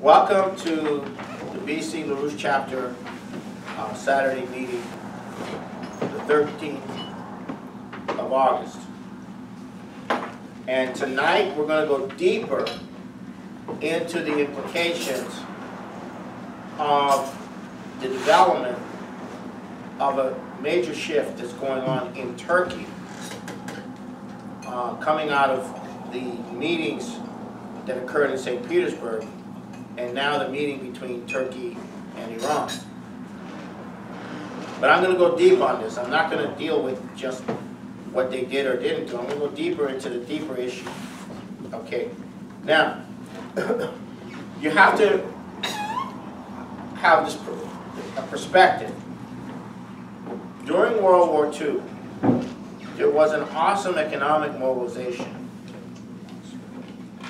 Welcome to the BC LaRouche chapter Saturday meeting, the 13th of August. And tonight we're going to go deeper into the implications of the development of a major shift that's going on in Turkey, coming out of the meetings that occurred in St. Petersburg, and now the meeting between Turkey and Iran. But I'm going to go deep on this. I'm not going to deal with just what they did or didn't do. I'm going to go deeper into the deeper issue. Okay. Now, you have to have this perspective. During World War II, there was an awesome economic mobilization.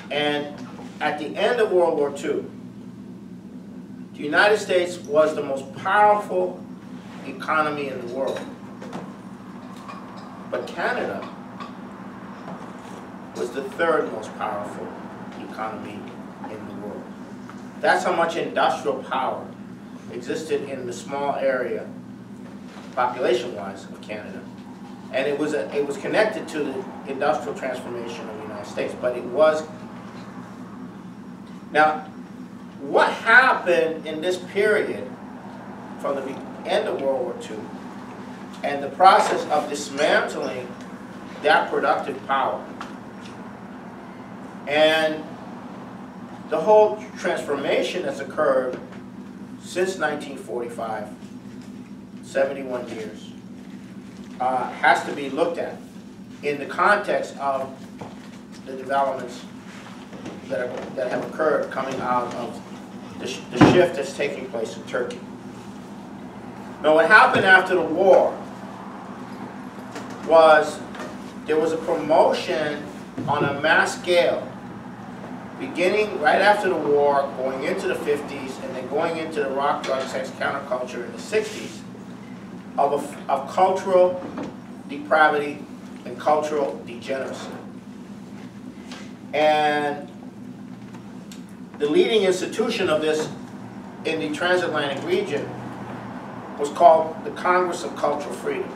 And at the end of World War II, the United States was the most powerful economy in the world. But Canada was the third most powerful economy in the world. That's how much industrial power existed in the small area, population-wise, of Canada. And it was connected to the industrial transformation of the United States, but it was. Now, what happened in this period from the end of World War II and the process of dismantling that productive power and the whole transformation that's occurred since 1945, 71 years, has to be looked at in the context of the developments that have occurred coming out of the shift that's taking place in Turkey. Now, what happened after the war was there was a promotion on a mass scale, beginning right after the war, going into the 50s, and then going into the rock, drug, sex, counterculture in the 60s, of cultural depravity and cultural degeneracy. And the leading institution of this in the transatlantic region was called the Congress of Cultural Freedom.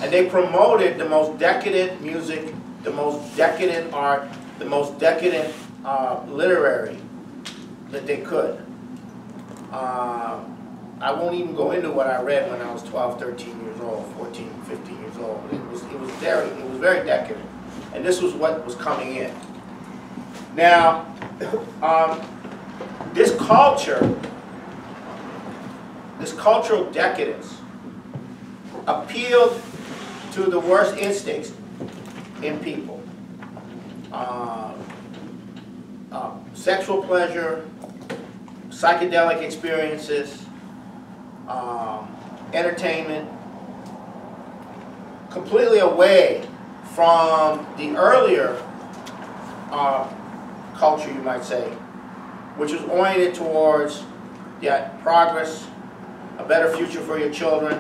And they promoted the most decadent music, the most decadent art, the most decadent literary that they could. I won't even go into what I read when I was 12, 13 years old, 14, 15 years old. It was very decadent. And this was what was coming in. Now, this cultural decadence appealed to the worst instincts in people. Sexual pleasure, psychedelic experiences, entertainment, completely away from the earlier culture, you might say, which was oriented towards progress, a better future for your children,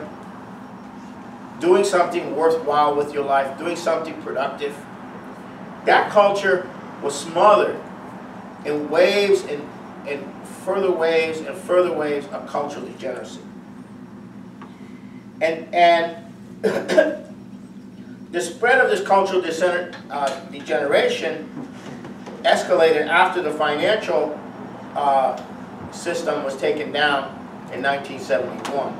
doing something worthwhile with your life, doing something productive. That culture was smothered in waves and further waves and further waves of cultural degeneracy. And the spread of this cultural degeneration escalated after the financial system was taken down in 1971.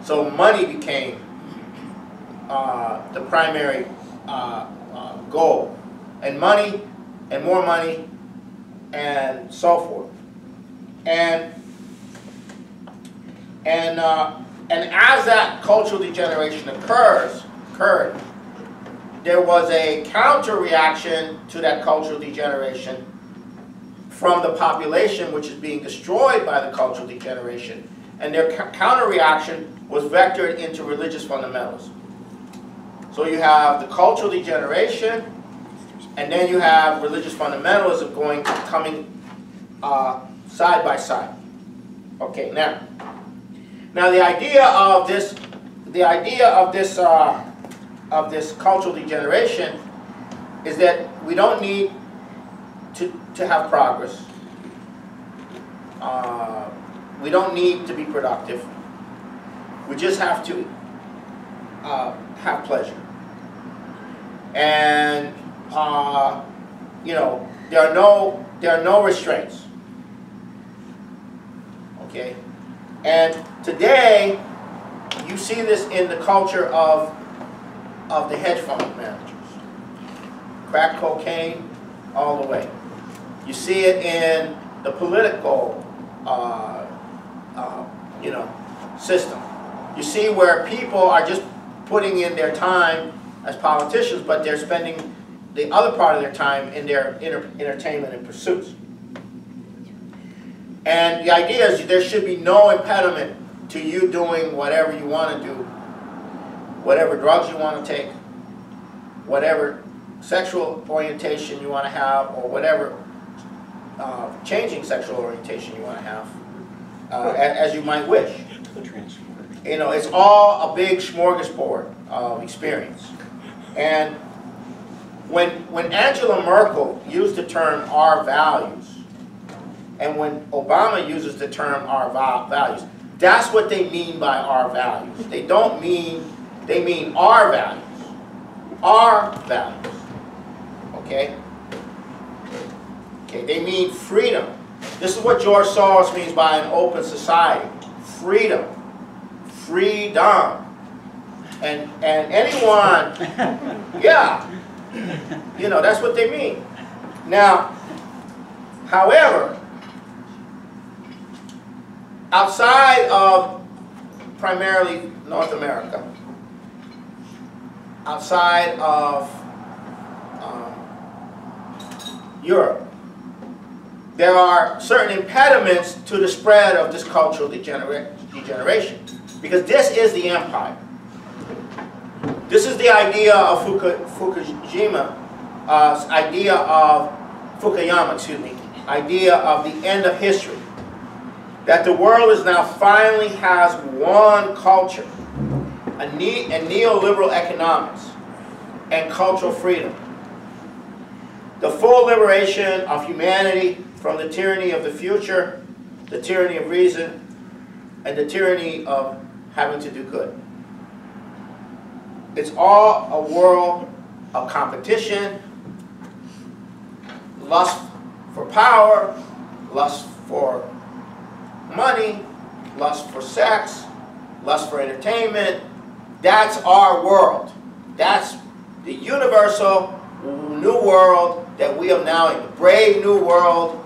So money became the primary goal, and money and more money and so forth. And as that cultural degeneration occurred, there was a counter-reaction to that cultural degeneration from the population, which is being destroyed by the cultural degeneration. And their counter-reaction was vectored into religious fundamentalism. So you have the cultural degeneration, and then you have religious fundamentalism coming side by side. Okay, now the idea of this cultural degeneration is that we don't need to have progress. We don't need to be productive. We just have to have pleasure. And you know, there are no restraints. Okay, and today you see this in the culture of the hedge fund managers, crack cocaine, all the way. You see it in the political, you know, system. You see where people are just putting in their time as politicians, but they're spending the other part of their time in their entertainment and pursuits. And the idea is there should be no impediment to you doing whatever you want to do, whatever drugs you want to take, whatever sexual orientation you want to have, or whatever changing sexual orientation you want to have, as you might wish. You know, it's all a big smorgasbord of experience. And when Angela Merkel used the term "our values," and when Obama uses the term "our values," that's what they mean by our values. They don't mean, they mean our values. Our values. Okay? Okay, they mean freedom. This is what George Soros means by an open society. Freedom. Freedom. And anyone, yeah, you know, that's what they mean. Now, however, outside of primarily North America, outside of Europe, there are certain impediments to the spread of this cultural degeneration, because this is the empire. This is the idea of Fukuyama's idea of idea of the end of history. That the world is now finally has one culture, a neoliberal economics and cultural freedom. The full liberation of humanity from the tyranny of the future, the tyranny of reason, and the tyranny of having to do good. It's all a world of competition, lust for power, lust for money, lust for sex, lust for entertainment. That's our world. That's the universal new world that we are now in. The brave new world,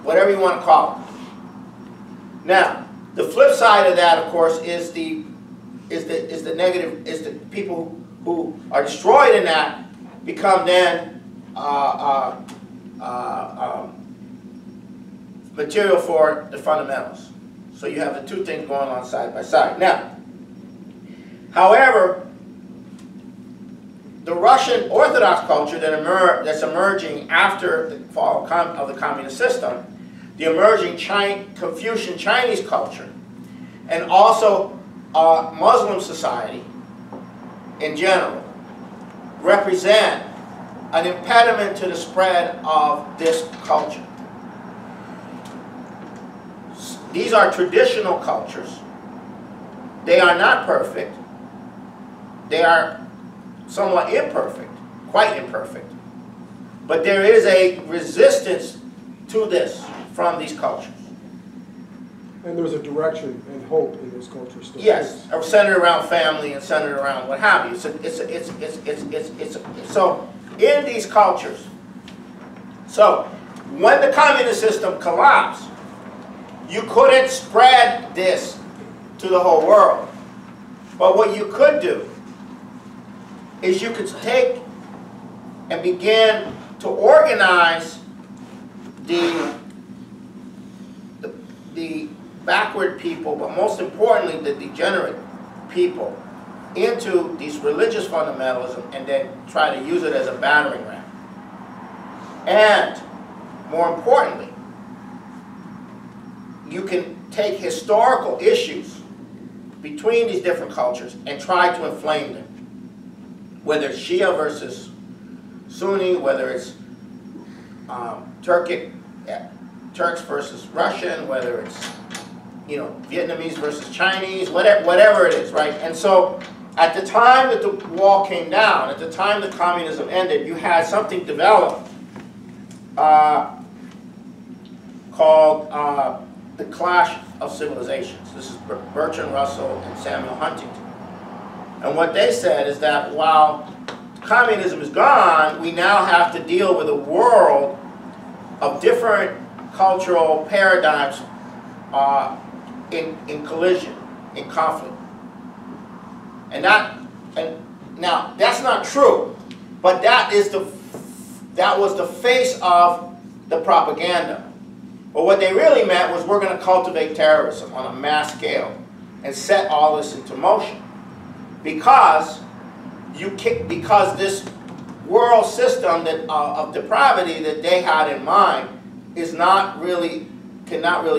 whatever you want to call it. Now, the flip side of that, of course, is the negative, is the people who are destroyed in that become then material for the fundamentals. So you have the two things going on side by side. Now, however, the Russian Orthodox culture that's emerging after the fall of the communist system, the emerging Confucian Chinese culture, and also Muslim society in general, represent an impediment to the spread of this culture. These are traditional cultures. They are not perfect. They are somewhat imperfect, quite imperfect. But there is a resistance to this from these cultures. And there's a direction and hope in those cultures still. Yes, centered around family and centered around what have you. So so in these cultures, so when the communist system collapsed, you couldn't spread this to the whole world. But what you could do is you could take and begin to organize the backward people, but most importantly the degenerate people, into these religious fundamentalism, and then try to use it as a battering ram. And more importantly, you can take historical issues between these different cultures and try to inflame them. Whether it's Shia versus Sunni, whether it's Turks versus Russian, whether it's, you know, Vietnamese versus Chinese, whatever it is, right? And so at the time that the wall came down, at the time that communism ended, you had something developed called the Clash of Civilizations. This is Bertrand Russell and Samuel Huntington. And what they said is that while communism is gone, we now have to deal with a world of different cultural paradigms in collision, in conflict. And now that's not true, but that was the face of the propaganda. But what they really meant was we're going to cultivate terrorism on a mass scale and set all this into motion, because this world system of depravity that they had in mind cannot really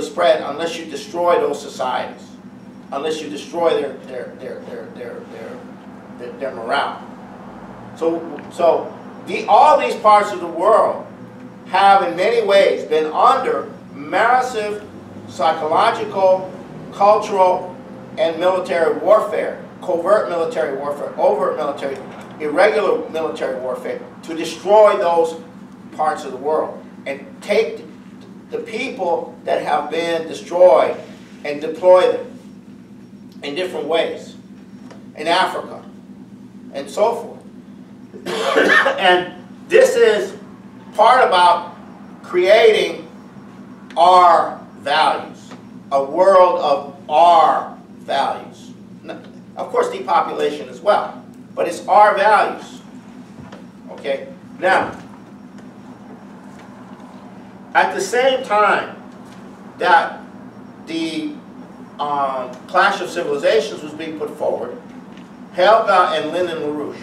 spread unless you destroy those societies, unless you destroy their morale. So all these parts of the world have in many ways been under massive psychological, cultural, and military warfare, covert military warfare, overt military, irregular military warfare, to destroy those parts of the world and take the people that have been destroyed and deploy them in different ways in Africa and so forth. And this is part about creating our values, a world of our values. Of course, depopulation as well, but it's our values. Okay? Now, at the same time that the Clash of Civilizations was being put forward, Helga and Lyndon LaRouche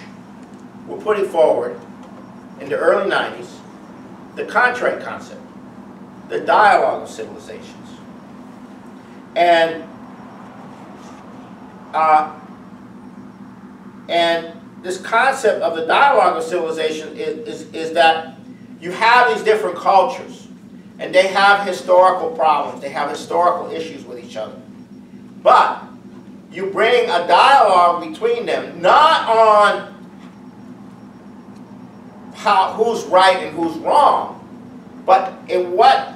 were putting forward, in the early 90s, the contract concept, the dialogue of civilizations. And this concept of the dialogue of civilization is that you have these different cultures, and they have historical problems, they have historical issues with each other. But you bring a dialogue between them, not on who's right and who's wrong, but in what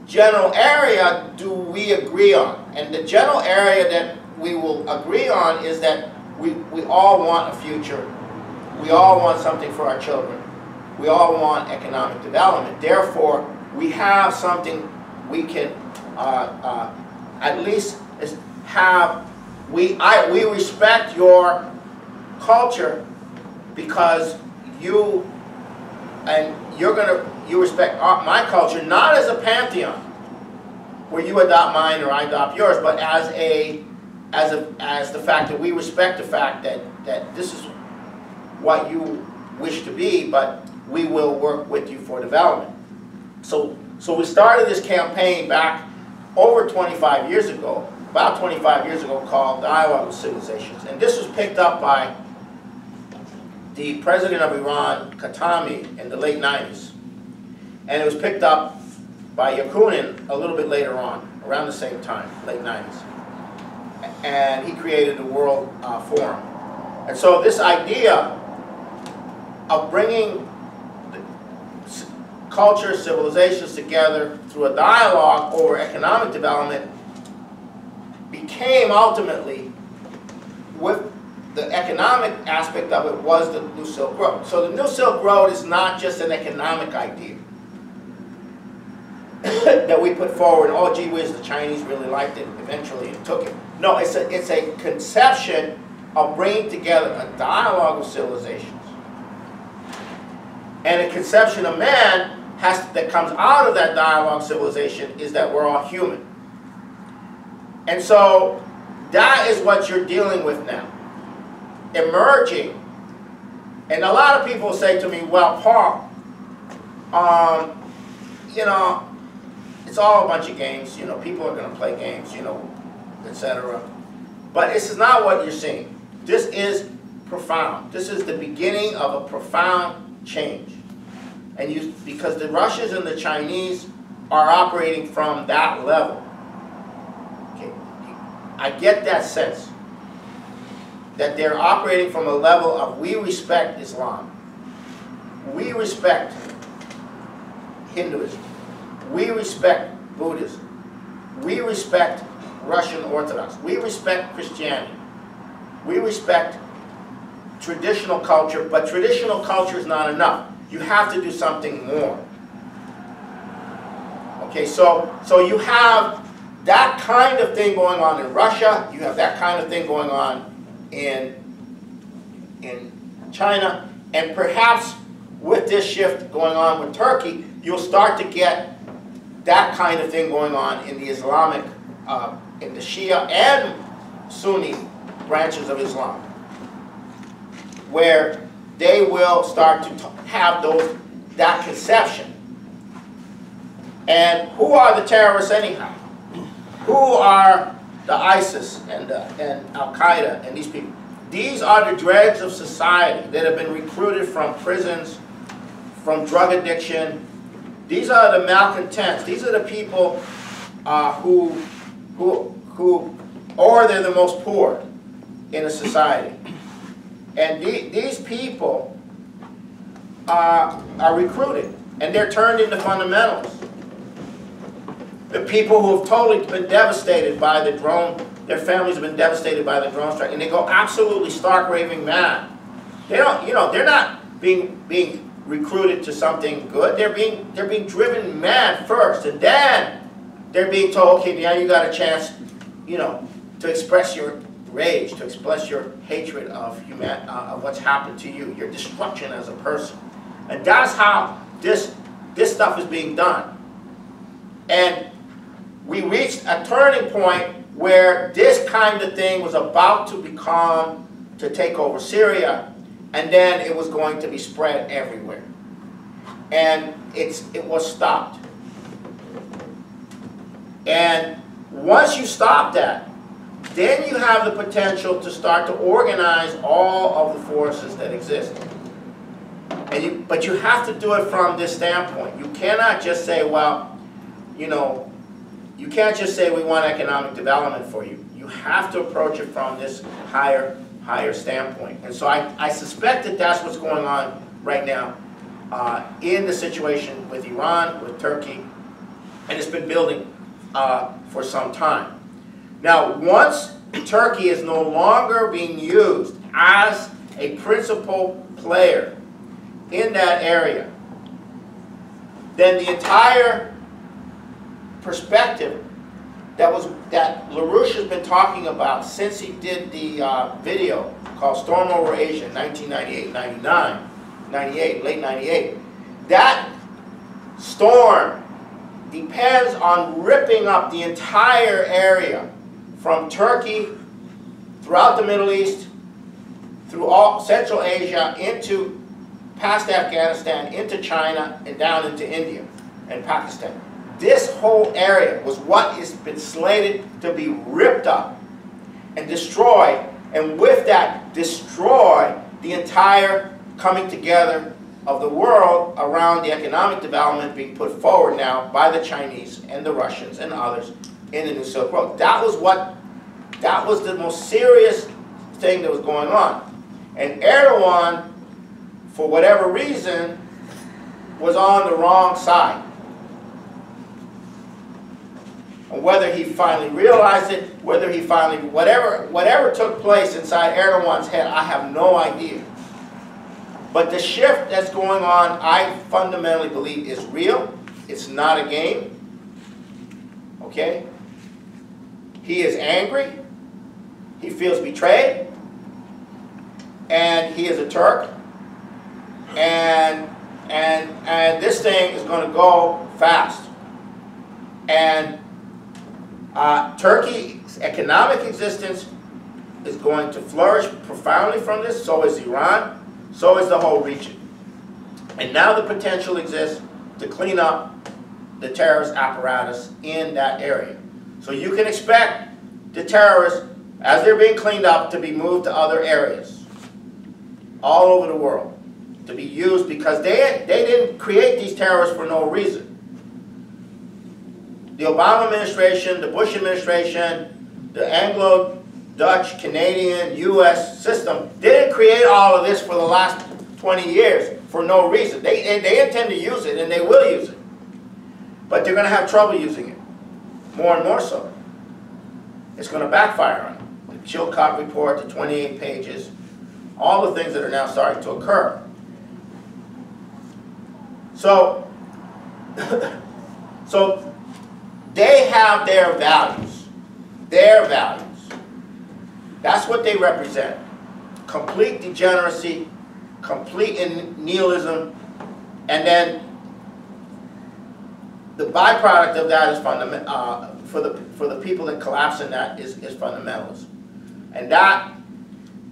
general area do we agree on. And the general area that we will agree on is that we all want a future. We all want something for our children. We all want economic development. Therefore, we have something we can at least have. We respect your culture because you respect my culture, not as a pantheon where you adopt mine or I adopt yours, but as the fact that we respect the fact that this is what you wish to be, but we will work with you for development. So we started this campaign back over 25 years ago, about 25 years ago, called Dialogue of Civilizations. And this was picked up by the president of Iran, Khatami, in the late 90s. And it was picked up by Yakunin a little bit later on, around the same time, late 90s. And he created the World Forum. And so this idea of bringing cultures, civilizations together through a dialogue over economic development became ultimately, with the economic aspect of it, was the New Silk Road. So the New Silk Road is not just an economic idea that we put forward, oh gee whiz, the Chinese really liked it eventually and took it. No, it's a conception of bringing together a dialogue of civilizations. And a conception of man that comes out of that dialogue civilization is that we're all human. And so that is what you're dealing with now. Emerging. And a lot of people say to me, well, Paul, you know, it's all a bunch of games, you know, people are going to play games, you know, etc. But this is not what you're seeing. This is profound. This is the beginning of a profound change. And because the Russians and the Chinese are operating from that level. Okay. I get that sense that they're operating from a level of, we respect Islam, we respect Hinduism, we respect Buddhism, we respect Russian Orthodox, we respect Christianity, we respect traditional culture, but traditional culture is not enough. You have to do something more. Okay, so you have that kind of thing going on in Russia, you have that kind of thing going on in China, and perhaps with this shift going on with Turkey, you'll start to get that kind of thing going on in the Islamic, in the Shia and Sunni branches of Islam, where they will start to have that conception. And who are the terrorists anyhow? Who are the ISIS and Al-Qaeda and these people? These are the dregs of society that have been recruited from prisons, from drug addiction. These are the malcontents. These are the people or they're the most poor in a society. And these people are recruited, and they're turned into fundamentals. The people who have totally been devastated by the drone, their families have been devastated by the drone strike, and they go absolutely stark raving mad. They don't, they're not being recruited to something good. They're being driven mad first, and then they're being told, okay, now you got a chance, to express your rage, to express your hatred of what's happened to you, your destruction as a person. And that's how this stuff is being done. And we reached a turning point where this kind of thing was about to take over Syria, and then it was going to be spread everywhere. And it was stopped. And once you stop that, then you have the potential to start to organize all of the forces that exist. But you have to do it from this standpoint. You cannot just say, well, you can't just say we want economic development for you. You have to approach it from this higher standpoint. And so I suspect that that's what's going on right now in the situation with Iran, with Turkey, and it's been building for some time. Now, once Turkey is no longer being used as a principal player in that area, then the entire perspective that LaRouche has been talking about since he did the video called Storm Over Asia in 1998, 99, 98, late 98, that storm depends on ripping up the entire area from Turkey, throughout the Middle East, through all Central Asia, into past Afghanistan, into China, and down into India and Pakistan. This whole area was what has been slated to be ripped up and destroyed, and with that, destroy the entire coming together of the world around the economic development being put forward now by the Chinese and the Russians and others in the New Silk Road. That was the most serious thing that was going on. And Erdogan, for whatever reason, was on the wrong side. And whether he finally realized it, whether he finally, whatever took place inside Erdogan's head, I have no idea. But the shift that's going on, I fundamentally believe, is real. It's not a game. Okay? He is angry. He feels betrayed. And he is a Turk. And this thing is going to go fast. And Turkey's economic existence is going to flourish profoundly from this. So is Iran. So is the whole region. And now the potential exists to clean up the terrorist apparatus in that area. So you can expect the terrorists, as they're being cleaned up, to be moved to other areas all over the world. to be used because they didn't create these terrorists for no reason. The Obama administration, the Bush administration, the Anglo-Dutch, Canadian, U.S. system didn't create all of this for the last 20 years for no reason. They intend to use it, and they will use it. But they're going to have trouble using it, more and more so. It's going to backfire on them. The Chilcot report, the 28 pages, all the things that are now starting to occur. So, so they have their values. Their values. That's what they represent. Complete degeneracy, complete nihilism, and then the byproduct of that is for the people that collapse in that is fundamentalism. And that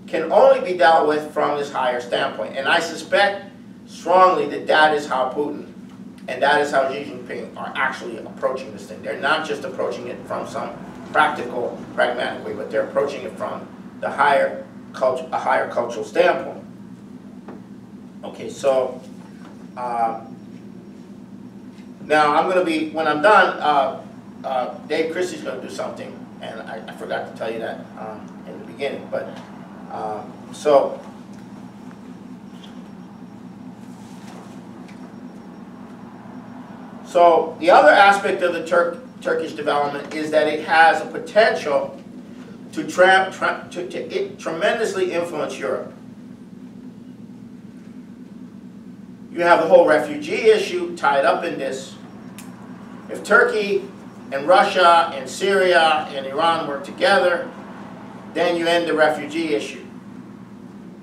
can only be dealt with from this higher standpoint. And I suspect strongly that that is how Putin and that is how Xi Jinping are actually approaching this thing. They're not just approaching it from some practical, pragmatic way, but they're approaching it from the higher cultural standpoint. Okay, so now I'm going to be, when I'm done, Dave Christie's going to do something, and I forgot to tell you that in the beginning, but so the other aspect of the Turkish development is that it has a potential to tremendously influence Europe. You have the whole refugee issue tied up in this. If Turkey and Russia and Syria and Iran work together, then you end the refugee issue.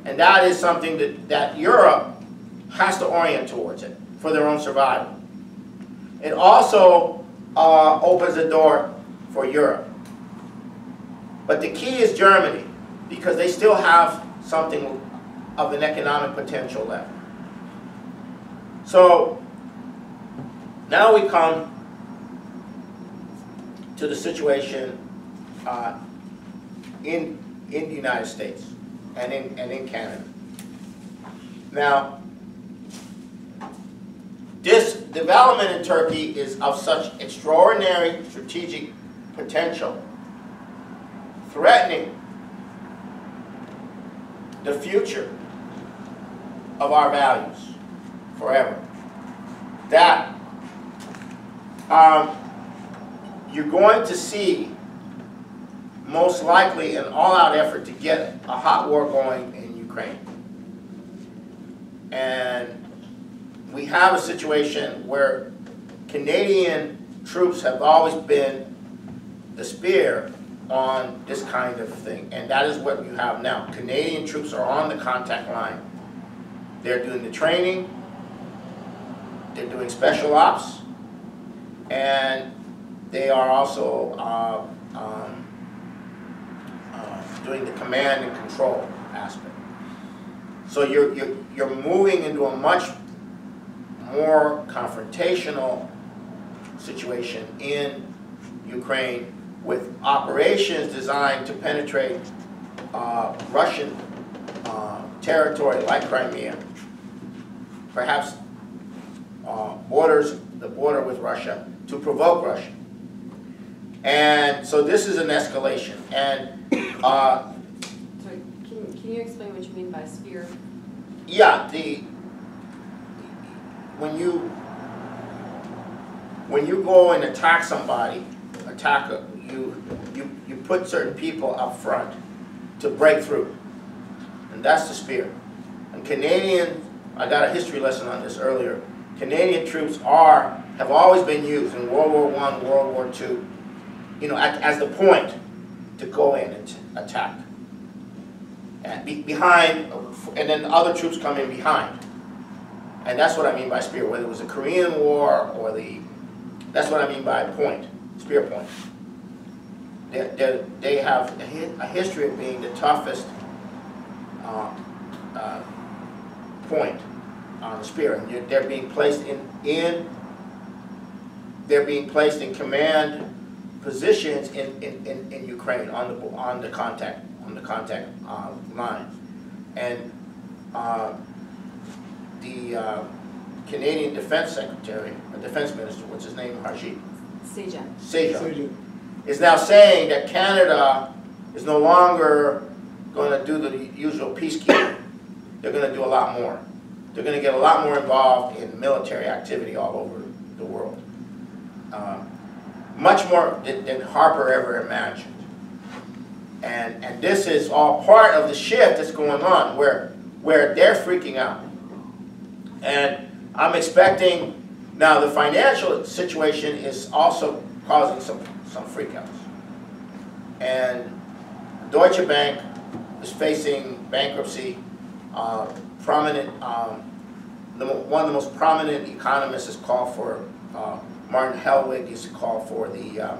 And that is something that Europe has to orient towards it for their own survival. It also opens a door for Europe. But the key is Germany, because they still have something of an economic potential left. So now we come to the situation in the United States and in Canada. Now, this development in Turkey is of such extraordinary strategic potential, threatening the future of our values forever, that you're going to see most likely an all-out effort to get a hot war going in Ukraine. And we have a situation where Canadian troops have always been the spear on this kind of thing, and that is what you have now. Canadian troops are on the contact line. They're doing the training, they're doing special ops, and they are also doing the command and control aspect. So you're moving into a much more confrontational situation in Ukraine with operations designed to penetrate Russian territory like Crimea, perhaps the border with Russia, to provoke Russia. And so this is an escalation. And sorry, can you explain what you mean by spear? yeah, when you go and attack somebody, you put certain people up front to break through, and that's the spear. And I got a history lesson on this earlier. Canadian troops have always been used in World War I, World War II, as the point to go in and attack. And behind, and then other troops come in behind. And that's what I mean by spear, whether it was the Korean War or that's what I mean by point, spear point. They have a history of being the toughest point on the spear, and they're being placed in command positions in Ukraine on the contact line, and Canadian Defense Secretary, or Defense Minister, what's his name, Harjit Sajjan, is now saying that Canada is no longer going to do the usual peacekeeping. They're going to do a lot more. They're going to get a lot more involved in military activity all over the world. Much more than Harper ever imagined. And this is all part of the shift that's going on, where they're freaking out. And I'm expecting, now the financial situation is also causing some freakouts. And Deutsche Bank is facing bankruptcy. One of the most prominent economists has called for, Martin Hellwig has called for the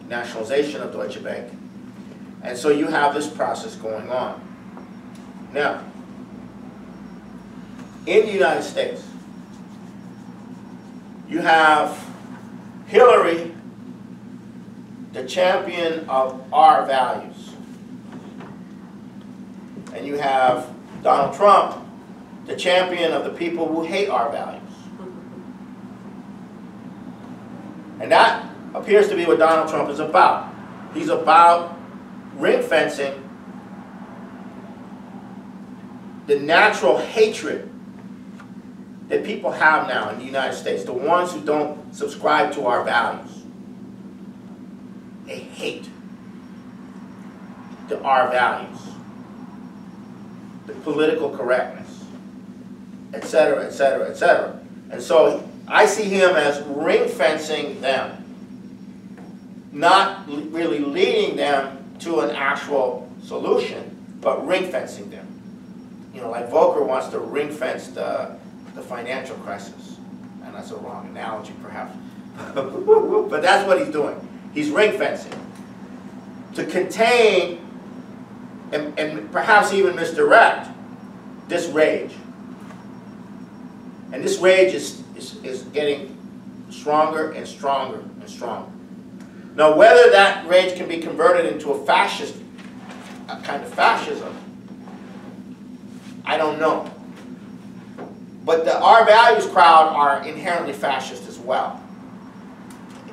nationalization of Deutsche Bank. And so you have this process going on. Now, in the United States, you have Hillary, the champion of our values. And you have Donald Trump, the champion of the people who hate our values. And that appears to be what Donald Trump is about. He's about ring fencing the natural hatred that people have now in the United States, the ones who don't subscribe to our values. They hate our values, the political correctness, etc., etc., etc. And so I see him as ring fencing them, not really leading them to an actual solution, but ring fencing them. You know, like Volcker wants to ring fence the financial crisis. And that's a wrong analogy, perhaps. But that's what he's doing. He's ring fencing to contain and perhaps even misdirect this rage. And this rage is getting stronger and stronger and stronger. Now, whether that rage can be converted into a kind of fascism, I don't know. But the Our Values crowd are inherently fascist as well,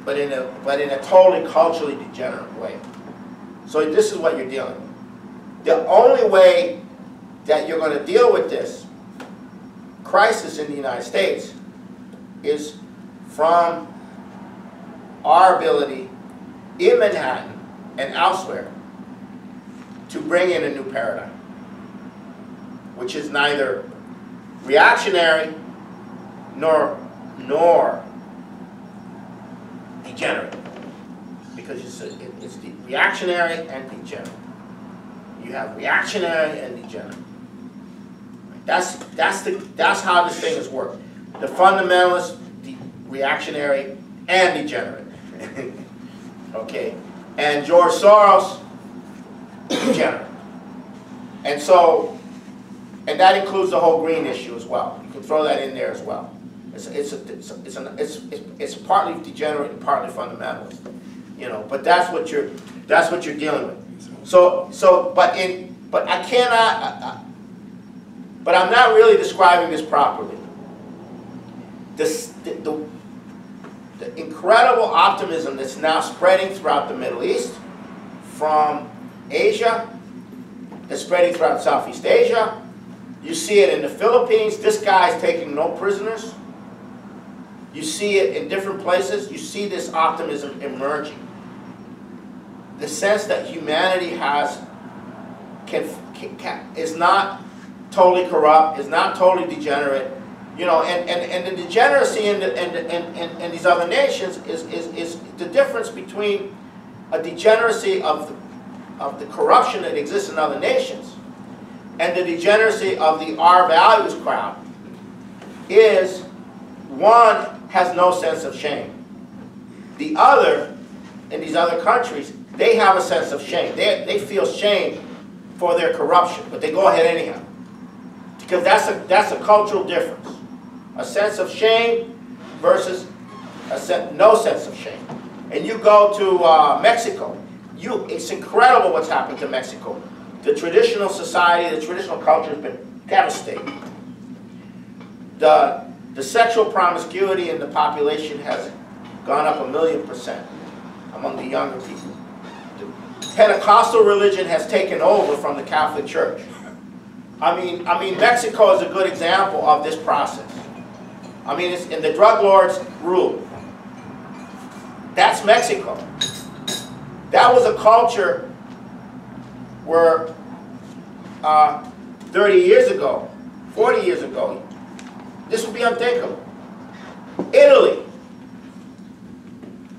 but in a totally culturally degenerate way. So this is what you're dealing with. The only way that you're going to deal with this crisis in the United States is from our ability in Manhattan and elsewhere to bring in a new paradigm, which is neither reactionary nor degenerate, because it's reactionary and degenerate. You have reactionary and degenerate. That's how this thing has worked. The fundamentalist, reactionary, and degenerate. Okay, and George Soros, degenerate. And so, and that includes the whole green issue as well. You can throw that in there as well. It's partly degenerate and partly fundamentalist, you know. But that's what you're dealing with. But I cannot. But I'm not really describing this properly. The incredible optimism that's now spreading throughout the Middle East, from Asia, that's spreading throughout Southeast Asia. You see it in the Philippines. This guy is taking no prisoners. You see it in different places. You see this optimism emerging. The sense that humanity is not totally corrupt, is not totally degenerate, you know, and the degeneracy in these other nations is the difference between a degeneracy of the corruption that exists in other nations and the degeneracy of the Our Values crowd. Is one has no sense of shame. The other, in these other countries, they have a sense of shame. They feel shame for their corruption, but they go ahead anyhow. Because that's a cultural difference. A sense of shame versus no sense of shame. And you go to Mexico, it's incredible what's happened to Mexico. The traditional society, the traditional culture has been devastated. the sexual promiscuity in the population has gone up 1,000,000% among the younger people. The Pentecostal religion has taken over from the Catholic Church. I mean, Mexico is a good example of this process. I mean, it's in the drug lords rule. That's Mexico. That was a culture where 30 years ago, 40 years ago, this would be unthinkable. Italy,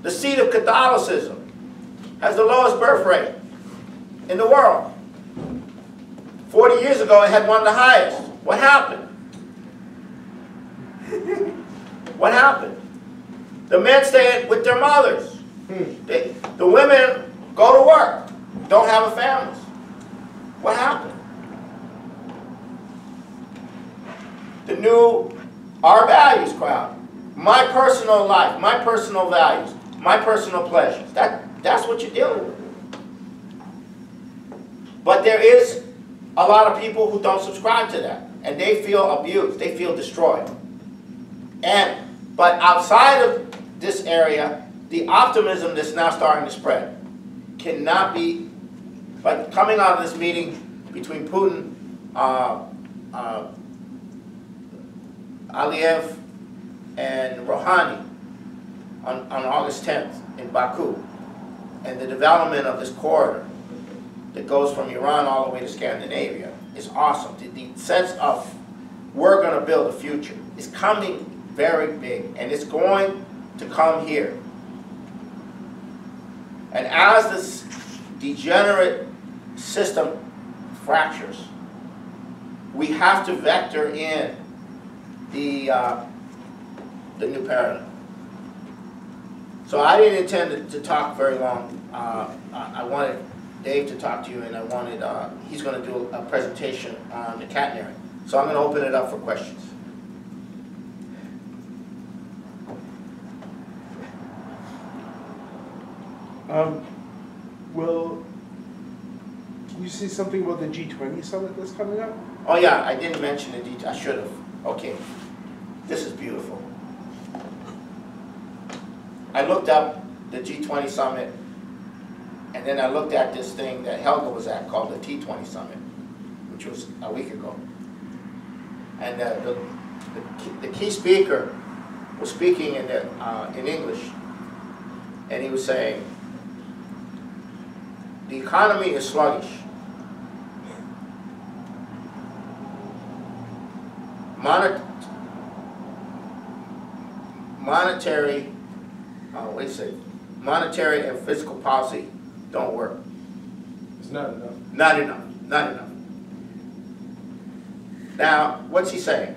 the seat of Catholicism, has the lowest birth rate in the world. 40 years ago, it had one of the highest. What happened? What happened? The men stay with their mothers. The women go to work, don't have a family. What happened? The new Our Values crowd. My personal life, my personal values, my personal pleasures. That's what you're dealing with. But there is a lot of people who don't subscribe to that, and they feel abused, they feel destroyed. But outside of this area, the optimism that's now starting to spread cannot be, but coming out of this meeting between Putin, Aliyev, and Rouhani on August 10th in Baku, and the development of this corridor that goes from Iran all the way to Scandinavia is awesome. The sense of we're going to build a future is coming very big, and it's going to come here. And as this degenerate system fractures, we have to vector in the new paradigm. So I didn't intend to talk very long. I wanted Dave to talk to you, and I wanted, he's going to do a presentation on the catenary. So I'm going to open it up for questions. Well, can you say something about the G20 summit that's coming up? Oh yeah, I didn't mention the detail. I should have. Okay, this is beautiful. I looked up the G20 summit, and then I looked at this thing that Helga was at called the T20 summit, which was a week ago. And the key speaker was speaking in English, and he was saying, the economy is sluggish. Monetary and fiscal policy don't work. It's not enough. Not enough. Not enough. Now, what's he saying?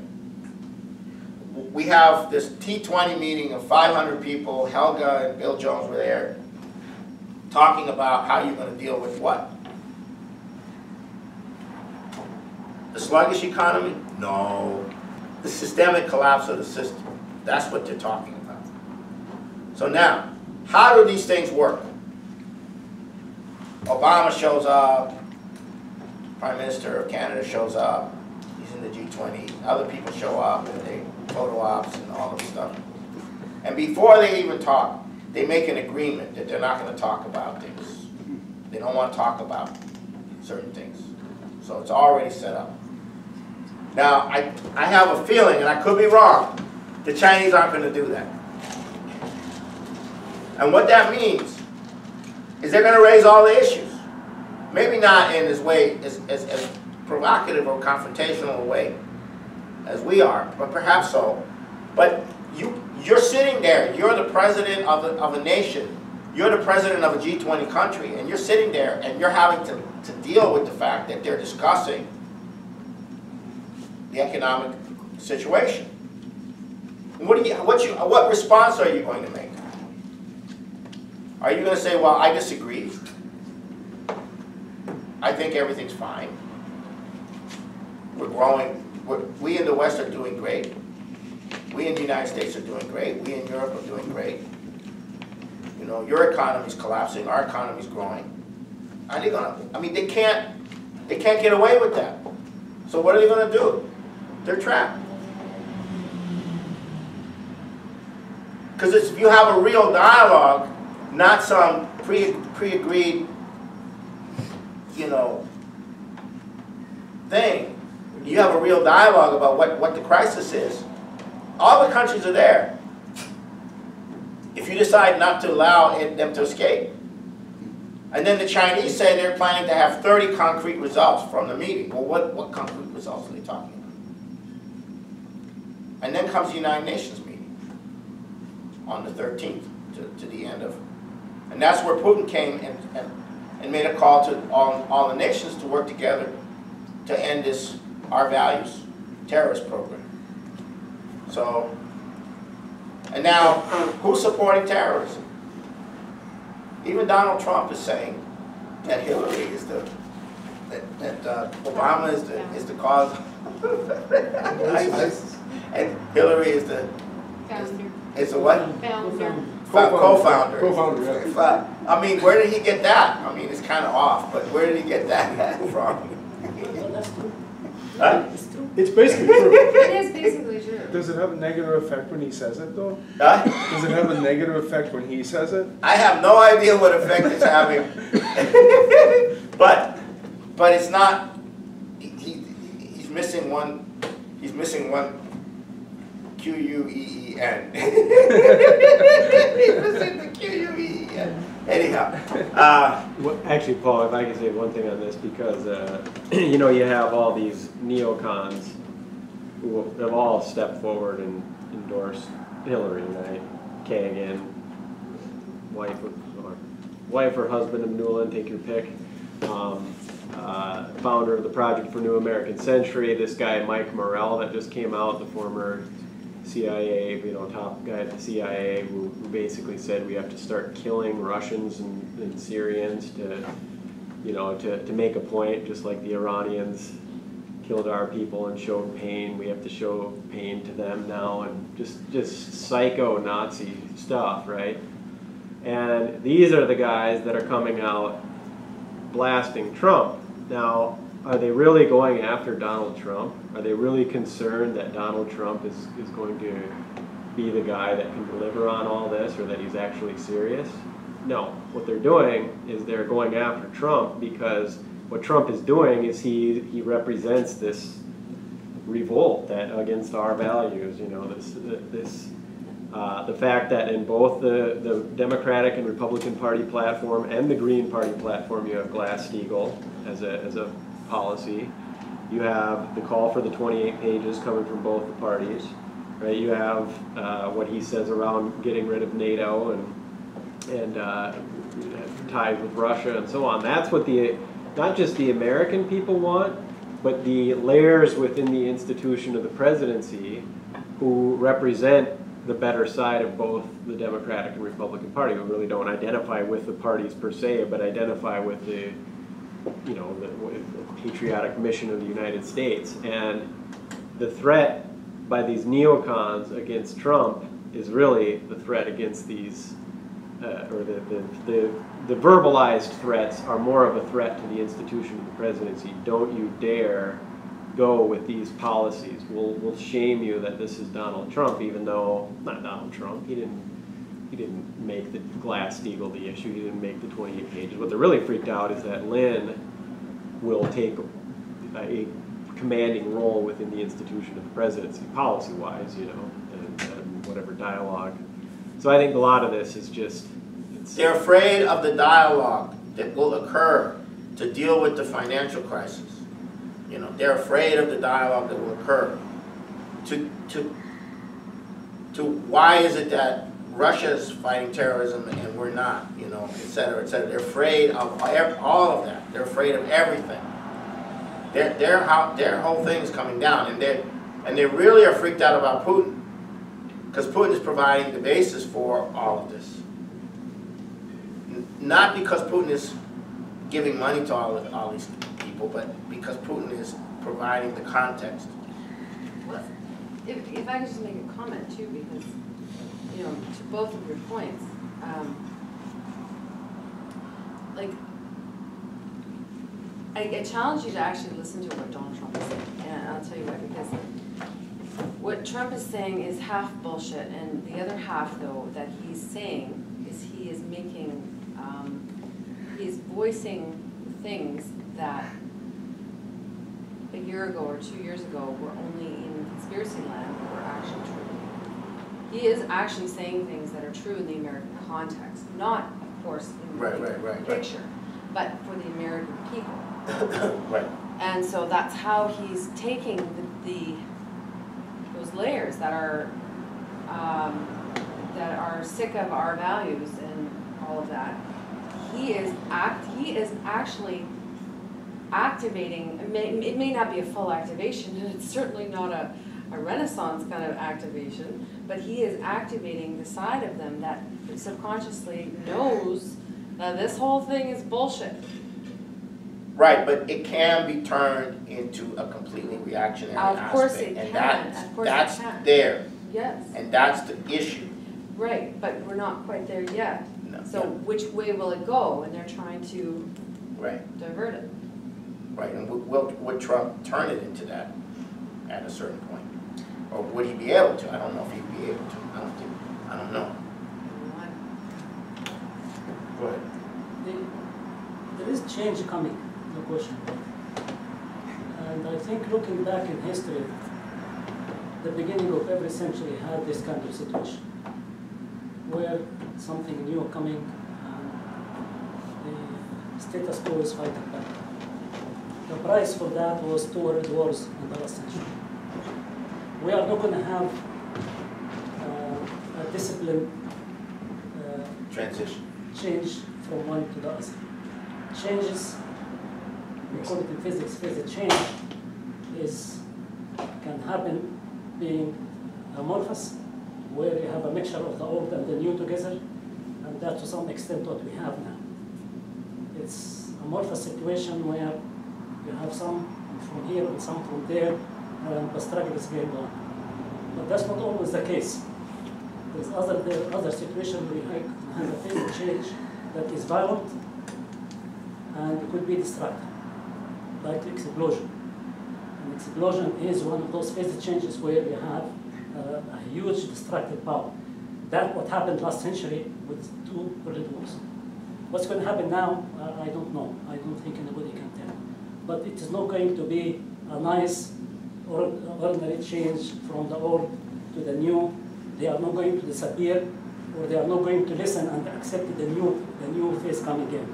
We have this T20 meeting of 500 people. Helga and Bill Jones were there, talking about how you're going to deal with what? The sluggish economy? No. The systemic collapse of the system. That's what they're talking about. So now, how do these things work? Obama shows up, Prime Minister of Canada shows up, he's in the G20, other people show up and they photo ops and all this stuff. And before they even talk, they make an agreement that they're not going to talk about things. They don't want to talk about certain things. So it's already set up. Now, I have a feeling, and I could be wrong, the Chinese aren't going to do that. And what that means is they're going to raise all the issues. Maybe not in as provocative or confrontational a way as we are, but perhaps so. But you're sitting there, you're the president of a nation, you're the president of a G20 country, and you're sitting there and you're having to deal with the fact that they're discussing the economic situation. What response are you going to make? Are you going to say, well, I disagree. I think everything's fine. We're growing. We in the West are doing great. We in the United States are doing great. We in Europe are doing great. You know, your economy's collapsing. Our economy's growing. Are they going to? I mean, they can't get away with that. So what are they going to do? They're trapped. Because if you have a real dialogue, not some pre-agreed, you know, thing, you have a real dialogue about what the crisis is. All the countries are there. If you decide not to allow them to escape. And then the Chinese say they're planning to have 30 concrete results from the meeting. Well, what concrete results are they talking about? And then comes the United Nations meeting on the 13th to the end of. And that's where Putin came and made a call to all the nations to work together to end this, our values, terrorist program. So, and now, who's supporting terrorism? Even Donald Trump is saying that Hillary is that Obama is the cause ISIS, and Hillary is the Founder. is the what? Founder. Co-founder. Co-founder, yeah. I mean, where did he get that? I mean, it's kind of off, but where did he get that from? Huh? It's basically true. It is basically true. Does it have a negative effect when he says it, though? Huh? Does it have a negative effect when he says it? I have no idea what effect it's having, but it's not. He's missing one. He's missing one. Q-U-E-E-N. He's missing the Q-U-E-E-N. Anyhow, Well, actually, Paul, if I can say one thing on this, because you know, you have all these neocons who have all stepped forward and endorsed Hillary, right? Kagan, wife or husband of Newland, take your pick. Founder of the Project for New American Century. This guy Mike Morell that just came out, the former CIA, you know, top guy at the CIA, who basically said we have to start killing Russians and Syrians to, you know, to make a point, just like the Iranians killed our people and showed pain. We have to show pain to them now, and just psycho Nazi stuff, right? And these are the guys that are coming out blasting Trump. Now, are they really going after Donald Trump? Are they really concerned that Donald Trump is going to be the guy that can deliver on all this, or that he's actually serious? No. What they're doing is they're going after Trump because what Trump is doing is he represents this revolt against our values. You know, the fact that in both the Democratic and Republican Party platform and the Green Party platform, you have Glass-Steagall as a policy. You have the call for the 28 pages coming from both the parties, right? You have what he says around getting rid of NATO and ties with Russia and so on. That's what not just the American people want, but the layers within the institution of the presidency who represent the better side of both the Democratic and Republican Party, who really don't identify with the parties per se, but identify with the, you know, the patriotic mission of the United States. And the threat by these neocons against Trump is really the threat against these, or the verbalized threats are more of a threat to the institution of the presidency. Don't you dare go with these policies. We'll shame you that this is Donald Trump, even though, not Donald Trump, he didn't make the Glass-Steagall the issue, he didn't make the 28 pages. What they're really freaked out is that Lynn will take a commanding role within the institution of the presidency, policy-wise, you know, and whatever dialogue. So I think a lot of this is just... they're afraid of the dialogue that will occur to deal with the financial crisis. You know, they're afraid of the dialogue that will occur. To why is it that Russia's fighting terrorism and we're not, you know, et cetera, et cetera. They're afraid of all of that. They're afraid of everything. Their whole thing is coming down, and they really are freaked out about Putin, because Putin is providing the basis for all of this. Not because Putin is giving money to all these people, but because Putin is providing the context. Well, if I could just make a comment too, because, you know, to both of your points, like, I challenge you to actually listen to what Donald Trump is saying, and I'll tell you why, because What Trump is saying is half bullshit, and the other half, though, that he's saying is he is making, he's voicing things that a year ago or 2 years ago were only in conspiracy land but were actually true. He is actually saying things that are true in the American context, not, of course, in the picture, but for the American people. Right. And so that's how he's taking those layers that are sick of our values and all of that. He is actually activating. It may not be a full activation, and it's certainly not a Renaissance kind of activation, but he is activating the side of them that subconsciously knows that this whole thing is bullshit. Right, but it can be turned into a completely reactionary aspect. Of course it and can. Of course it that's can. there. Yes. And that's the issue. Right, but we're not quite there yet. No. So which way will it go? And they're trying to Right, divert it. right. And would Trump turn it into that at a certain point? Or would he be able to? I don't know if he'd be able to. I don't know. Go ahead. There is change coming, no question. And I think looking back in history, the beginning of every century had this kind of situation, where something new coming and the status quo is fighting back. The price for that was 2 world wars in the last century. We are not going to have a disciplined Transition. change from one to the other. Changes, we call it in physics, change can happen being amorphous, where you have a mixture of the old and the new together, and that's to some extent what we have now. It's a amorphous situation where you have some from here and some from there, and the struggle is going on. But that's not always the case. There's other situations where you have a phase of change that is violent and could be destructive, like explosion. An explosion is one of those phase changes where you have a huge destructive power. That's what happened last century with 2 world wars. What's going to happen now, I don't know. I don't think anybody can tell. But it is not going to be a nice ordinary change from the old to the new. They are not going to disappear, or they are not going to listen and accept the new phase coming in.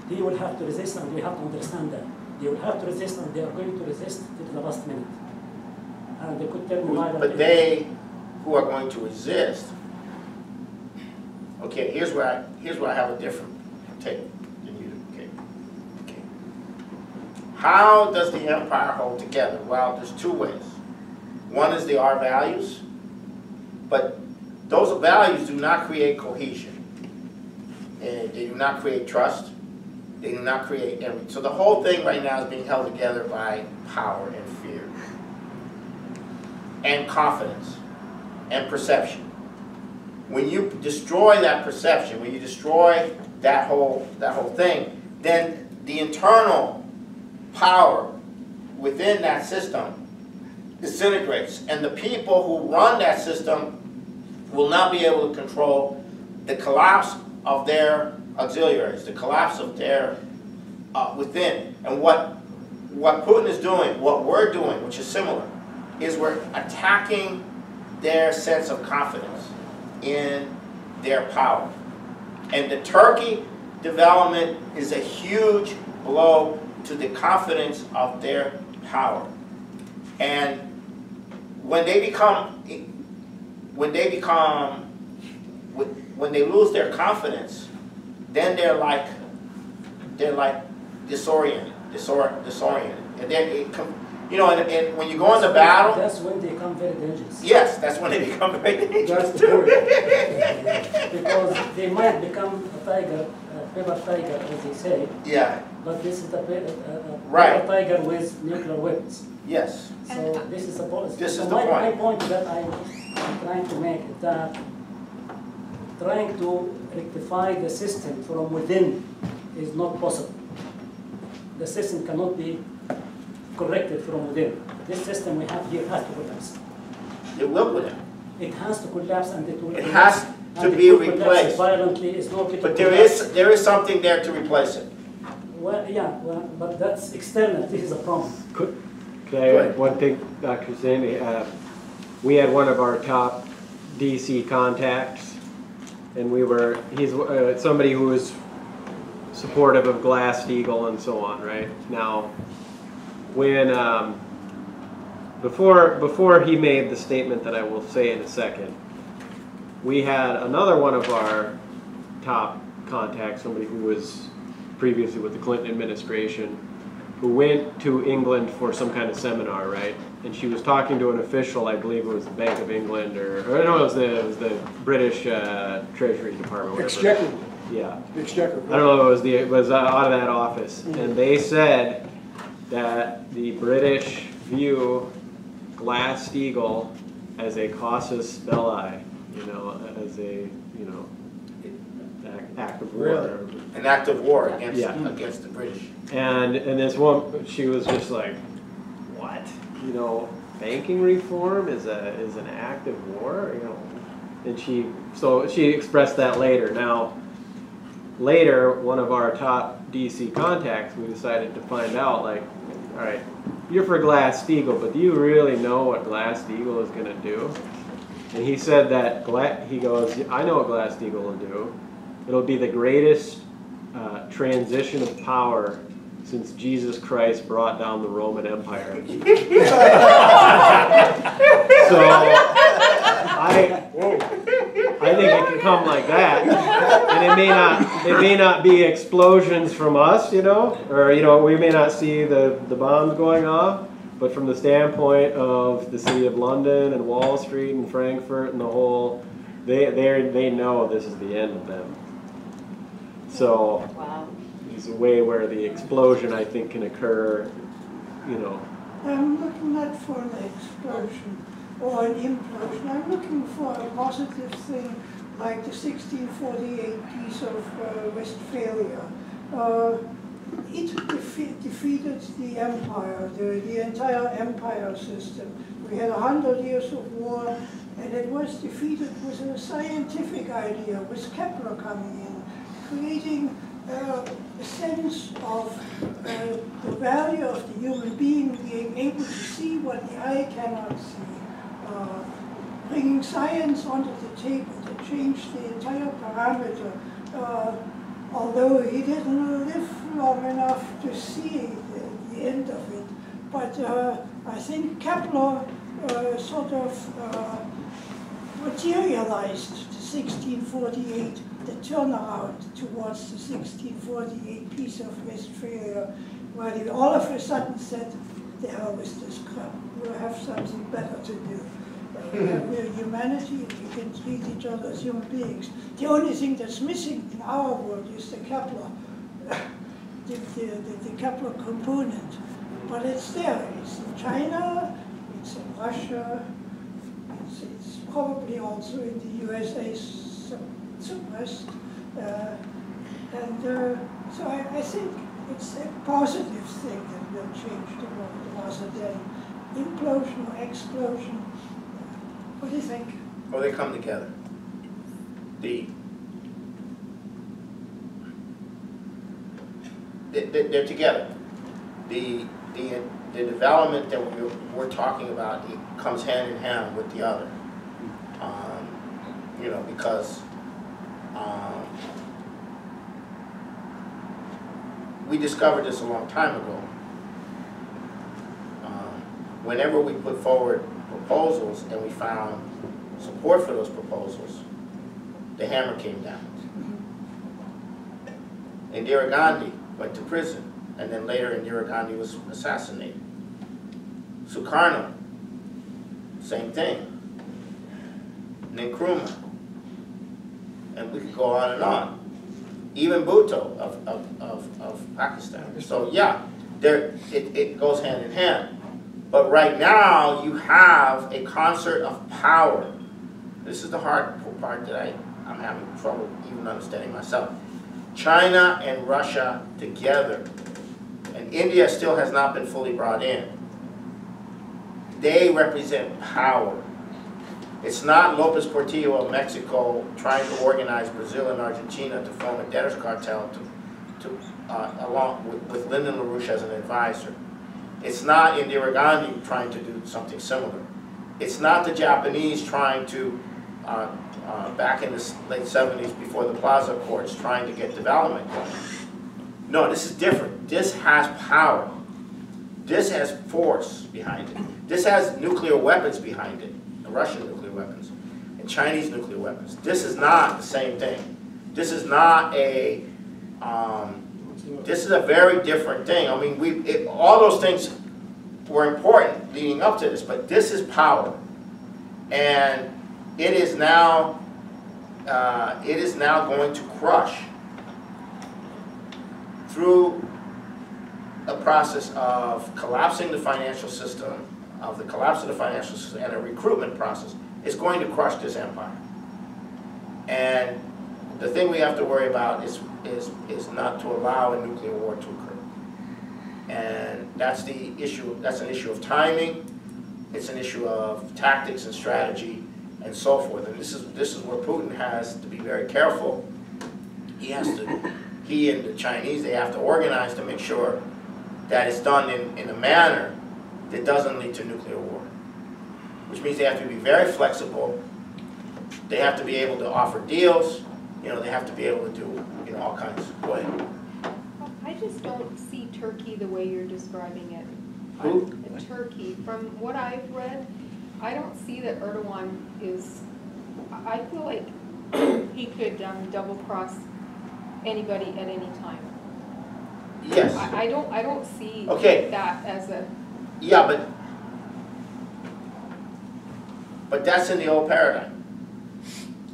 They will have to resist, and we have to understand that. They will have to resist, and they are going to resist till the last minute. And they could tell me why. But they who are going to resist, okay, here's where I have a different take than you do. Okay. How does the empire hold together? Well, there's 2 ways. One is the our values, but those values do not create cohesion. And they do not create trust. They do not create empathy. So the whole thing right now is being held together by power and fear, and confidence, and perception. When you destroy that perception, when you destroy that whole thing, then the internal power within that system disintegrates, and the people who run that system will not be able to control the collapse of their auxiliaries, the collapse of their within. And what Putin is doing, what we're doing, which is similar, is we're attacking their sense of confidence in their power. And the Turkey development is a huge blow to the confidence of their power. And when they lose their confidence, then they're like disoriented. And then and when you go into battle, that's when they become very dangerous. Yes, that's when they become very dangerous. That's the point. Because they might become a tiger, a paper tiger, as they say. Yeah. But this is a Right. paper tiger with nuclear weapons. Yes. So this is the point. This is the my point. point that I'm trying to make is that trying to rectify the system from within is not possible. The system cannot be corrected from within. This system we have here has to collapse. It will collapse. It has to collapse and it will It collapse. has And to it be will collapse replaced. violently. It's not going to But collapse. there is something there to replace it. Well, yeah, well, but that's external. This is a problem. Could Go I ahead. add one thing, Dr. Sandy? We had one of our top DC contacts, and he's somebody who was supportive of Glass-Steagall and so on, right? Now, when, before he made the statement that I will say in a second, we had another one of our top contacts, somebody who was previously with the Clinton administration, who went to England for some kind of seminar, right? And she was talking to an official, I believe it was the Bank of England, or no, it was the British Treasury Department. Whatever. Exchequer, Yeah. Exchequer. I don't know. It was out of that office, and they said that the British view Glass-Steagall as a casus belli, as a act of war. Really? An act of war against Yeah. against the British. And this one, she was just like, what? Banking reform is an act of war, And she expressed that later. Now, later, one of our top DC contacts, we decided to find out, like, all right, you're for Glass-Steagall, but do you really know what Glass-Steagall is going to do? And he said that, he goes, I know what Glass-Steagall will do. It'll be the greatest transition of power since Jesus Christ brought down the Roman Empire. So I think it can come like that, and it may not be explosions from us, or we may not see the bombs going off, but from the standpoint of the city of London and Wall Street and Frankfurt and the whole, they know this is the end of them. So Wow. there's a way where the explosion, I think, can occur, I'm looking not for an explosion or an implosion. I'm looking for a positive thing like the 1648 Peace of Westphalia. It defeated the empire, the entire empire system. We had 100 years of war, and it was defeated with a scientific idea, with Kepler coming in, creating a sense of the value of the human being being able to see what the eye cannot see, bringing science onto the table to change the entire parameter. Although he didn't live long enough to see the end of it, but I think Kepler sort of materialized the 1648. The turnaround towards the 1648 Peace of Westphalia, where they all of a sudden said, the hell with this crap, we'll have something better to do. We're humanity, and we can treat each other as human beings. The only thing that's missing in our world is the Kepler, the Kepler component. But it's there. It's in China, it's in Russia, it's probably also in the USA, suppressed, so I think it's a positive thing that will change the world rather than implosion or explosion. What do you think? Or they come together. They're together. The development that we're talking about, it comes hand in hand with the other. Because we discovered this a long time ago. Whenever we put forward proposals and we found support for those proposals, the hammer came down. Indira Gandhi went to prison, and then later Indira Gandhi was assassinated. Sukarno, same thing. Nkrumah, and we could go on and on. Even Bhutto of Pakistan. So yeah, it goes hand in hand. But right now you have a concert of power. This is the hard part that I'm having trouble even understanding myself. China and Russia together, and India still has not been fully brought in. They represent power. It's not Lopez Portillo of Mexico trying to organize Brazil and Argentina to form a debtors cartel along with Lyndon LaRouche as an advisor. It's not Indira Gandhi trying to do something similar. It's not the Japanese trying to, back in the late 70s before the Plaza Accords, trying to get development going. No, this is different. This has power. This has force behind it. This has nuclear weapons behind it, the Russian nuclear weapons, and Chinese nuclear weapons. This is not the same thing. This is not a, this is a very different thing. I mean, all those things were important leading up to this, but this is power. And it is now going to crush through a process of collapsing the financial system, of the collapse of the financial system and a recruitment process. It's going to crush this empire. And the thing we have to worry about is not to allow a nuclear war to occur. And that's the issue. That's an issue of timing. It's an issue of tactics and strategy and so forth. And this is where Putin has to be very careful. He and the Chinese, they have to organize to make sure that it's done in a manner that doesn't lead to nuclear war. Which means they have to be very flexible. They have to be able to offer deals. You know, they have to be able to do, you know, all kinds. Go ahead. I just don't see Turkey the way you're describing it. Who? Turkey. From what I've read, I don't see that Erdogan is, I feel like he could double cross anybody at any time. Yes. I don't see Okay. that as a, Yeah, but that's in the old paradigm.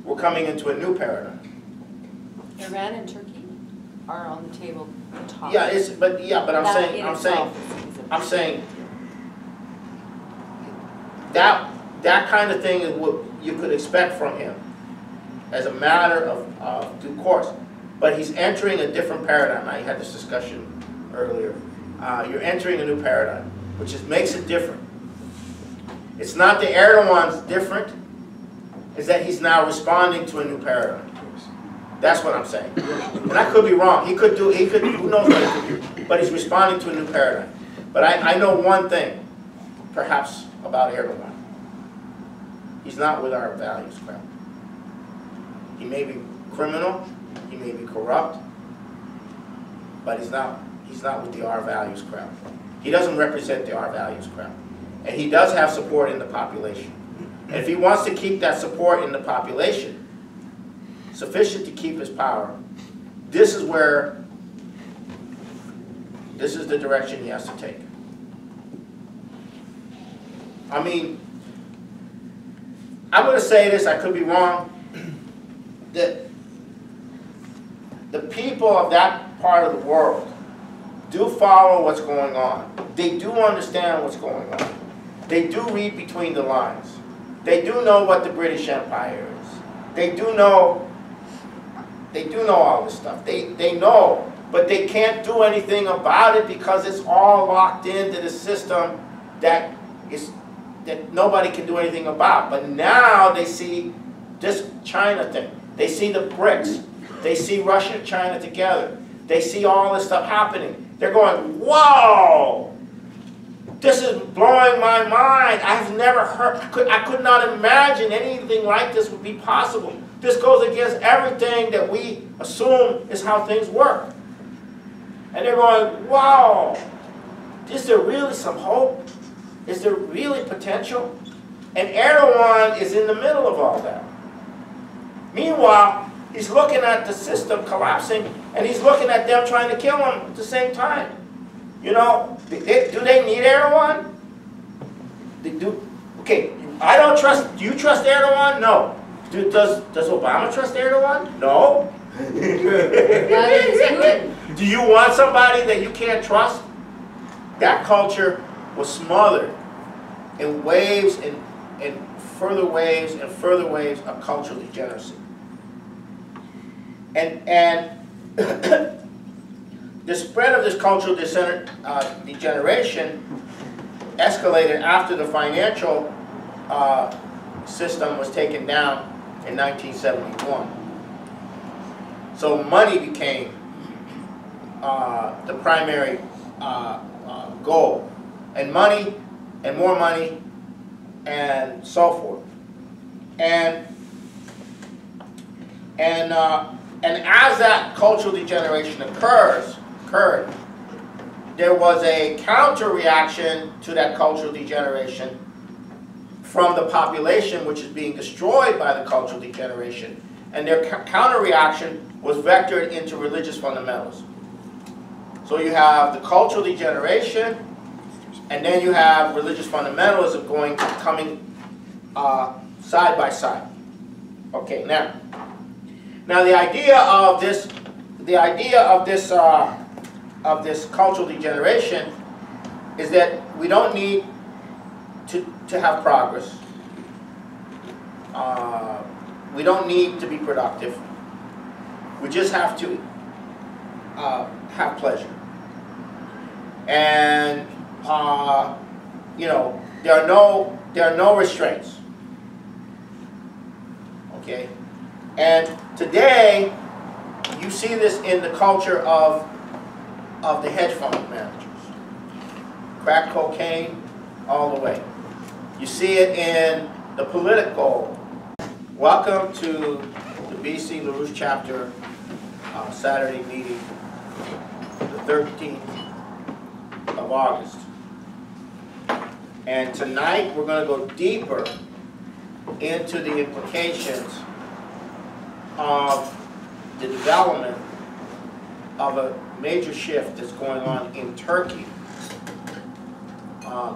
We're coming into a new paradigm. Iran and Turkey are on the table talking. Yeah, but I'm That saying in I'm itself saying is a I'm big saying deal. that kind of thing is what you could expect from him as a matter of due course. But he's entering a different paradigm. I had this discussion earlier. You're entering a new paradigm, which makes it different. It's not that Erdogan's different, it's that he's now responding to a new paradigm. That's what I'm saying. And I could be wrong. He could, who knows what he could do. But he's responding to a new paradigm. But I know one thing, perhaps, about Erdogan. He's not with our values crowd. He may be criminal, he may be corrupt, but he's not with the our values crowd. He doesn't represent the our values crowd. And he does have support in the population. And if he wants to keep that support in the population, sufficient to keep his power, this is the direction he has to take. I mean, I'm going to say this, I could be wrong, that the people of that part of the world do follow what's going on. They do understand what's going on. They do read between the lines. They do know what the British Empire is. They do know all this stuff. They know, but they can't do anything about it because it's all locked into the system that nobody can do anything about. But now they see this China thing. They see the BRICS. They see Russia and China together. They see all this stuff happening. They're going, whoa! This is blowing my mind. I've never heard, I could not imagine anything like this would be possible. This goes against everything that we assume is how things work. And they're going, wow, is there really some hope? Is there really potential? And Erdogan is in the middle of all that. Meanwhile, he's looking at the system collapsing, and he's looking at them trying to kill him at the same time. You know, do they need Erdogan? Okay, I don't trust, do you trust Erdogan? No. Does Obama trust Erdogan? No. Do you want somebody that you can't trust? That culture was smothered in waves and further waves and further waves of cultural degeneracy. And the spread of this cultural degeneration escalated after the financial system was taken down in 1971. So money became the primary goal, and money, and more money, and so forth. And as that cultural degeneration occurred, there was a counter-reaction to that cultural degeneration from the population, which is being destroyed by the cultural degeneration, and their counter-reaction was vectored into religious fundamentalism. So you have the cultural degeneration, and then you have religious fundamentalism coming side by side. Okay, now the idea of this cultural degeneration is that we don't need to have progress. We don't need to be productive. We just have to have pleasure. And you know, there are no restraints. Okay, and today you see this in the culture of the hedge fund managers, crack cocaine, all the way. You see it in the political. Welcome to the BC LaRouche chapter Saturday meeting, the 13th of August. And tonight we're going to go deeper into the implications of the development of a major shift that's going on in Turkey,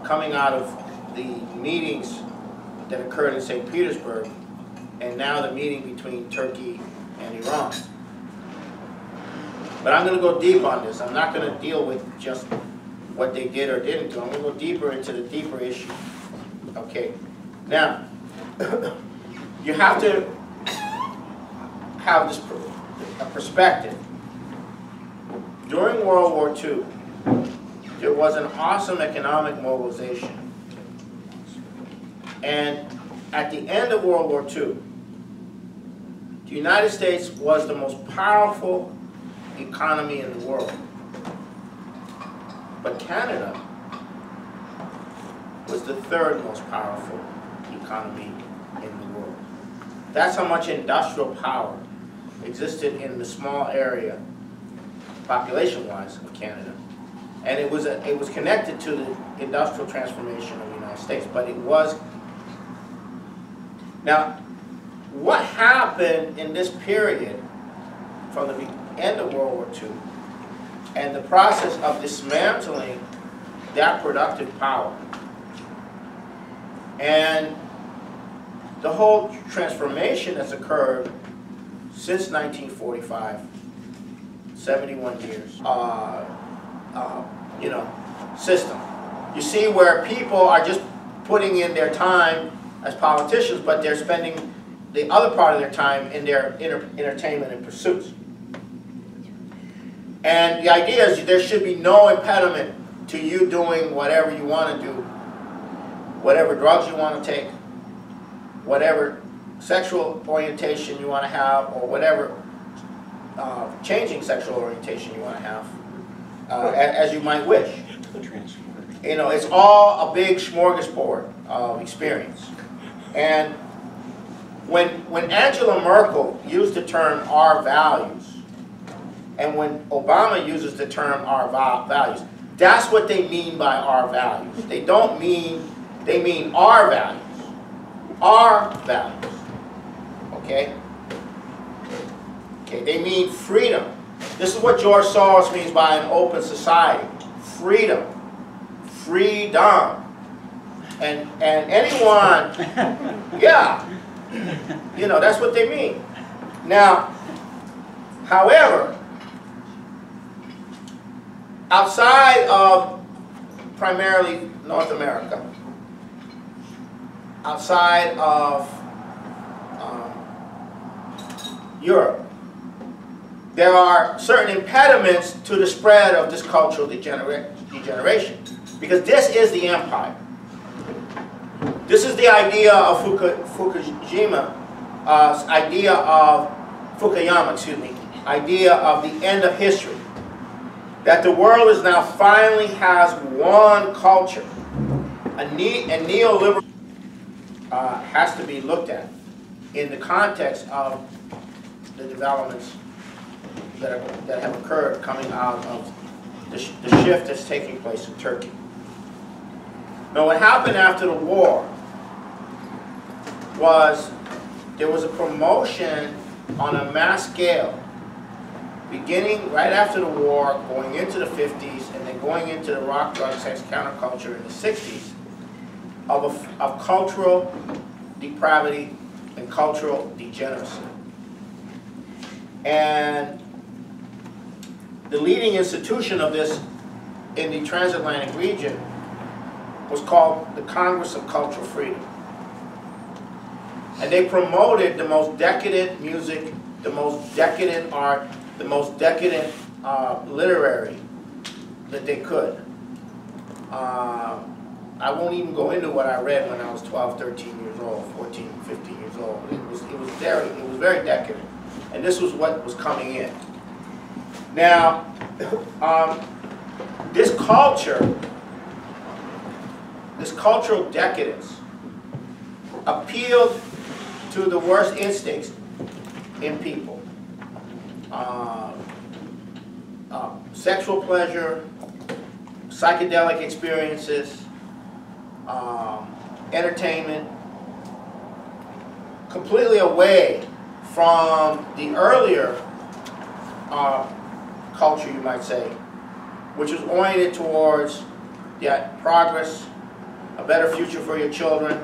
coming out of the meetings that occurred in St. Petersburg, and now the meeting between Turkey and Iran. But I'm going to go deep on this. I'm not going to deal with just what they did or didn't do. I'm going to go deeper into the deeper issue. Okay. Now, you have to have this perspective. During World War II, there was an awesome economic mobilization. And at the end of World War II, the United States was the most powerful economy in the world. But Canada was the third most powerful economy in the world. That's how much industrial power existed in the small area, population-wise, of Canada. And it was connected to the industrial transformation of the United States, but it was. Now, what happened in this period from the end of World War II and the process of dismantling that productive power and the whole transformation that's occurred since 1945, 71 years, you know, system. You see where people are just putting in their time as politicians, but they're spending the other part of their time in their entertainment and pursuits. And the idea is there should be no impediment to you doing whatever you want to do, whatever drugs you want to take, whatever sexual orientation you want to have, or whatever changing sexual orientation you want to have, as you might wish. You know, it's all a big smorgasbord of experience. And when Angela Merkel used the term "our values," and when Obama uses the term "our values," that's what they mean by our values. They don't mean, they mean our values. Our values. Okay? Okay, they mean freedom. This is what George Soros means by an open society. Freedom. Freedom. And anyone, yeah, you know, that's what they mean. Now, however, outside of primarily North America, outside of Europe, there are certain impediments to the spread of this cultural degeneration, because this is the empire. This is the idea of Fukuyama, excuse me, idea of the end of history. That the world is now finally has one culture. A neoliberal has to be looked at in the context of the developments that have occurred coming out of the shift that's taking place in Turkey. Now, what happened after the war was there was a promotion on a mass scale, beginning right after the war, going into the 50s, and then going into the rock, drug, sex, counterculture in the 60s, of cultural depravity and cultural degeneracy. And the leading institution of this in the transatlantic region was called the Congress of Cultural Freedom. And they promoted the most decadent music, the most decadent art, the most decadent literary that they could. I won't even go into what I read when I was 12, 13 years old, 14, 15 years old. It was very decadent. And this was what was coming in. Now, this cultural decadence appealed to the worst instincts in people. Sexual pleasure, psychedelic experiences, entertainment, completely away from the earlier culture, you might say, which was oriented towards progress, a better future for your children,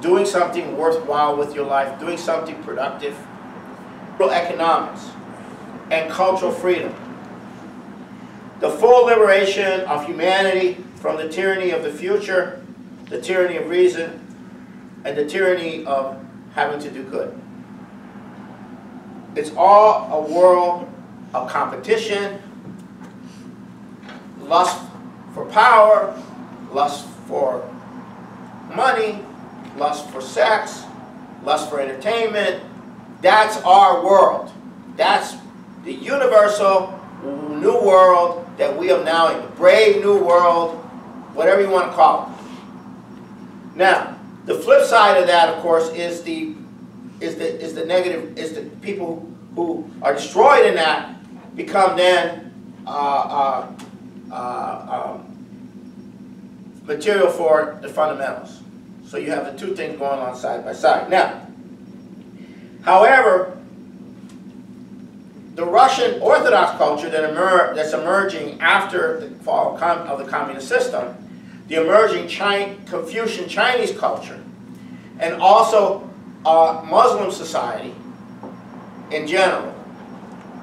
doing something worthwhile with your life, doing something productive, economics, and cultural freedom. The full liberation of humanity from the tyranny of the future, the tyranny of reason, and the tyranny of having to do good. It's all a world of competition, lust for power, lust for money, lust for sex, lust for entertainment. That's our world. That's the universal new world that we are now in. The brave new world, whatever you want to call it. Now, the flip side of that, of course, is the negative, is the people who are destroyed in that become then material for the fundamentals. So you have the two things going on side by side. Now, however, the Russian Orthodox culture that's emerging after the fall of the communist system, the emerging Confucian Chinese culture, and also Muslim society in general,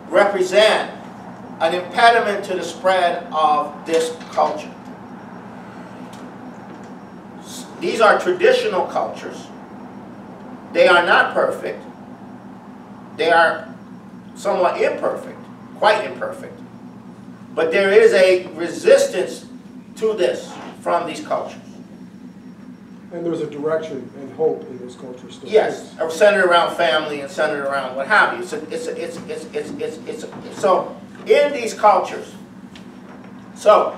represent an impediment to the spread of this culture. These are traditional cultures. They are not perfect. They are somewhat imperfect, quite imperfect. But there is a resistance to this from these cultures. And there's a direction and hope in those cultures still. Yes, centered around family and centered around what have you. So in these cultures. So